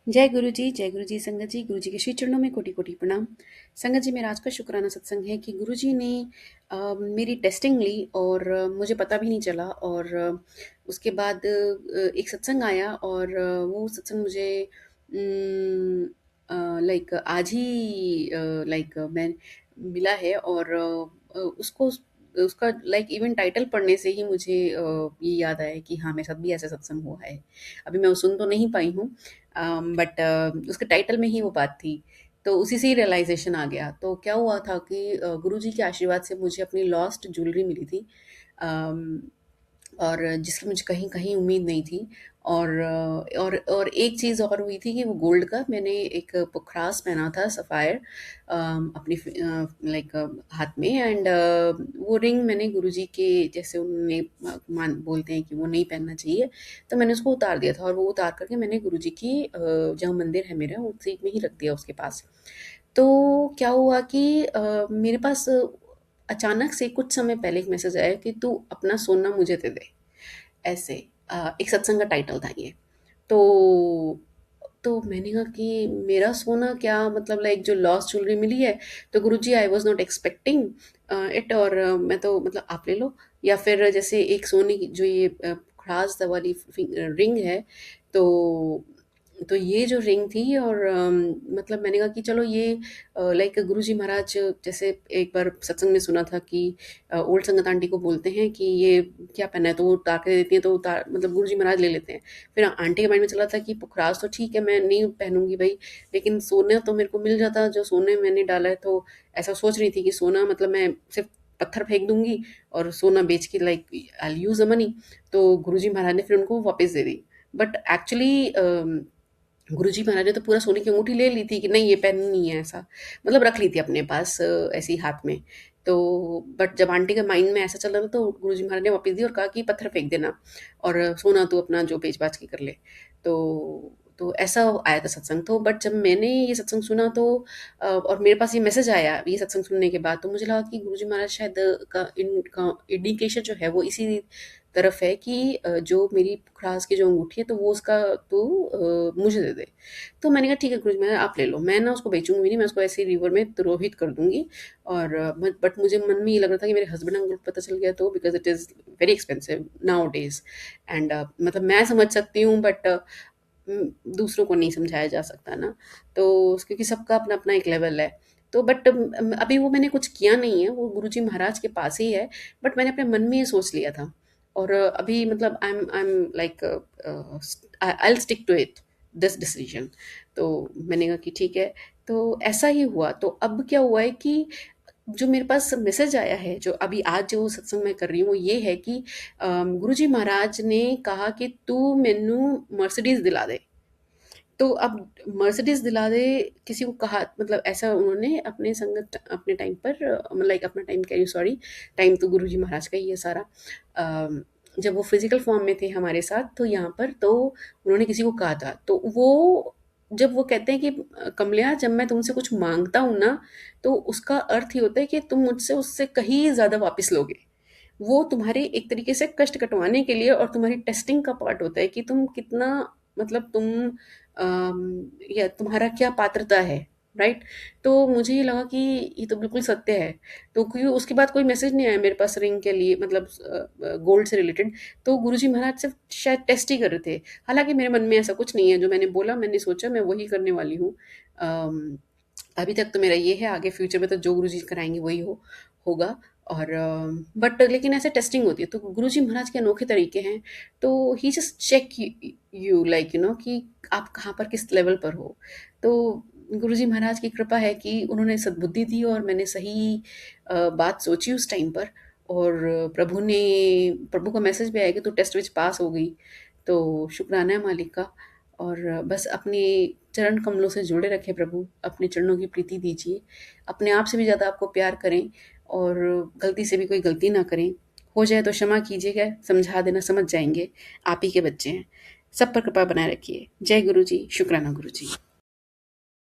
जय गुरु जी संगत जी, गुरु जी के श्री चरणों में कोटि कोटि प्रणाम। संगत जी, मेरा आज का शुक्राना सत्संग है कि गुरु जी ने मेरी टेस्टिंग ली और मुझे पता भी नहीं चला। और उसके बाद एक सत्संग आया और वो सत्संग मुझे लाइक आज ही लाइक मैं मिला है। और उसको उसका लाइक इवन टाइटल पढ़ने से ही मुझे ये याद आया कि हाँ, मेरे साथ भी ऐसा सत्संग हुआ है। अभी मैं वो सुन तो नहीं पाई हूँ, बट उसके टाइटल में ही वो बात थी। तो उसी से ही रियलाइजेशन आ गया। तो क्या हुआ था कि गुरुजी के आशीर्वाद से मुझे अपनी लॉस्ट ज्वेलरी मिली थी, अम, और जिसकी मुझे कहीं कहीं उम्मीद नहीं थी। और एक चीज़ और हुई थी कि वो गोल्ड का मैंने एक पुखरास पहना था सफ़ायर अपनी लाइक हाथ में। एंड वो रिंग मैंने गुरुजी के जैसे उन्होंने मान बोलते हैं कि वो नहीं पहनना चाहिए, तो मैंने उसको उतार दिया था। और वो उतार करके मैंने गुरुजी की जहाँ मंदिर है मेरा उसी में ही रख दिया उसके पास। तो क्या हुआ कि मेरे पास अचानक से कुछ समय पहले एक मैसेज आया कि तू अपना सोना मुझे दे दे, ऐसे। एक सत्संग का टाइटल था ये। तो तो मैंने कहा कि मेरा सोना क्या, मतलब लाइक जो लॉस्ट ज्वेलरी मिली है। तो गुरुजी, I was not expecting it. और मैं तो मतलब आप ले लो, या फिर जैसे एक सोने की जो ये खास वाली रिंग है। तो ये जो रिंग थी और मतलब मैंने कहा कि चलो ये लाइक गुरुजी महाराज जैसे एक बार सत्संग में सुना था कि ओल्ड संगत आंटी को बोलते हैं कि ये क्या पहना है, तो वो उतार के दे देती हैं, तो उतार मतलब गुरुजी महाराज ले लेते हैं। फिर आंटी के माइंड में चला था कि पुखराज तो ठीक है, मैं नहीं पहनूंगी भाई, लेकिन सोना तो मेरे को मिल जाता जो सोने मैंने डाला है। तो ऐसा सोच रही थी कि सोना मतलब मैं सिर्फ पत्थर फेंक दूंगी और सोना बेच के like I use the money. तो गुरुजी महाराज ने फिर उनको वापस दे दी। बट एक्चुअली गुरुजी महाराज ने तो पूरा सोने की अंगूठी ले ली थी कि नहीं ये पहननी है, ऐसा मतलब रख ली थी अपने पास ऐसे ही हाथ में। तो बट जब आंटी के माइंड में ऐसा चल रहा था तो गुरुजी महाराज ने वापस दी और कहा कि पत्थर फेंक देना और सोना तू अपना जो बेच बाच के कर ले। तो ऐसा आया था सत्संग। तो बट जब मैंने ये सत्संग सुना तो और मेरे पास ये मैसेज आया ये सत्संग सुनने के बाद, तो मुझे लगा कि गुरुजी महाराज शायद का इनका इंडिकेशन जो है वो इसी तरफ है कि जो मेरी पुखराज की जो अंगूठी है तो वो उसका तू मुझे दे दे। तो मैंने कहा ठीक है गुरुजी महाराज आप ले लो, मैं ना उसको बेचूंगी भी नहीं, मैं उसको ऐसे ही रिवर में द्रोहित कर दूंगी। और बट मुझे मन में ये लग रहा था कि मेरे हस्बैंड को पता चल गया तो because it is very expensive now days. And मतलब मैं समझ सकती हूँ, बट दूसरों को नहीं समझाया जा सकता ना। तो क्योंकि सबका अपना अपना एक लेवल है। तो बट अभी वो मैंने कुछ किया नहीं है, वो गुरुजी महाराज के पास ही है। बट मैंने अपने मन में ये सोच लिया था। और अभी मतलब I am like I will stick to it this decision. तो मैंने कहा कि ठीक है। तो ऐसा ही हुआ। तो अब क्या हुआ है कि जो मेरे पास मैसेज आया है जो अभी आज जो सत्संग मैं कर रही हूँ वो ये है कि गुरुजी महाराज ने कहा कि तू मैनू मर्सिडीज दिला दे। तो अब मर्सिडीज दिला दे किसी को कहा, मतलब ऐसा उन्होंने अपने संगत अपने टाइम पर लाइक अपना टाइम कह रही हूँ, सॉरी, टाइम तो गुरुजी महाराज का ही है सारा। जब वो फिजिकल फॉर्म में थे हमारे साथ तो यहाँ पर, तो उन्होंने किसी को कहा था। तो वो जब वो कहते हैं कि कमलिया जब मैं तुमसे कुछ मांगता हूँ ना, तो उसका अर्थ ही होता है कि तुम मुझसे उससे कहीं ज़्यादा वापस लोगे। वो तुम्हारे एक तरीके से कष्ट कटवाने के लिए और तुम्हारी टेस्टिंग का पार्ट होता है कि तुम कितना, मतलब तुम या तुम्हारा क्या पात्रता है, राइट। तो मुझे ये लगा कि ये तो बिल्कुल सत्य है। तो क्योंकि उसके बाद कोई मैसेज नहीं आया मेरे पास रिंग के लिए, मतलब गोल्ड से रिलेटेड। तो गुरुजी महाराज सिर्फ शायद टेस्ट ही कर रहे थे। हालांकि मेरे मन में ऐसा कुछ नहीं है, जो मैंने बोला मैंने सोचा मैं वही करने वाली हूँ। अम, अभी तक तो मेरा ये है, आगे फ्यूचर में तो जो गुरुजी कराएंगे वही होगा। और बट लेकिन ऐसे टेस्टिंग होती है तो गुरुजी महाराज के अनोखे तरीके हैं। तो he just check you like you know कि आप कहाँ पर किस लेवल पर हो। तो गुरुजी महाराज की कृपा है कि उन्होंने सद्बुद्धि दी और मैंने सही बात सोची उस टाइम पर। और प्रभु का मैसेज भी आया कि तू टेस्ट विच पास हो गई। तो शुक्राना है मालिक का। और बस अपने चरण कमलों से जुड़े रखें प्रभु, अपने चरणों की प्रीति दीजिए। अपने आप से भी ज़्यादा आपको प्यार करें और गलती से भी कोई गलती ना करें। हो जाए तो क्षमा कीजिएगा, समझा देना, समझ जाएंगे, आप ही के बच्चे हैं। सब पर कृपा बनाए रखिए। जय गुरु जी, शुक्राना गुरु जी।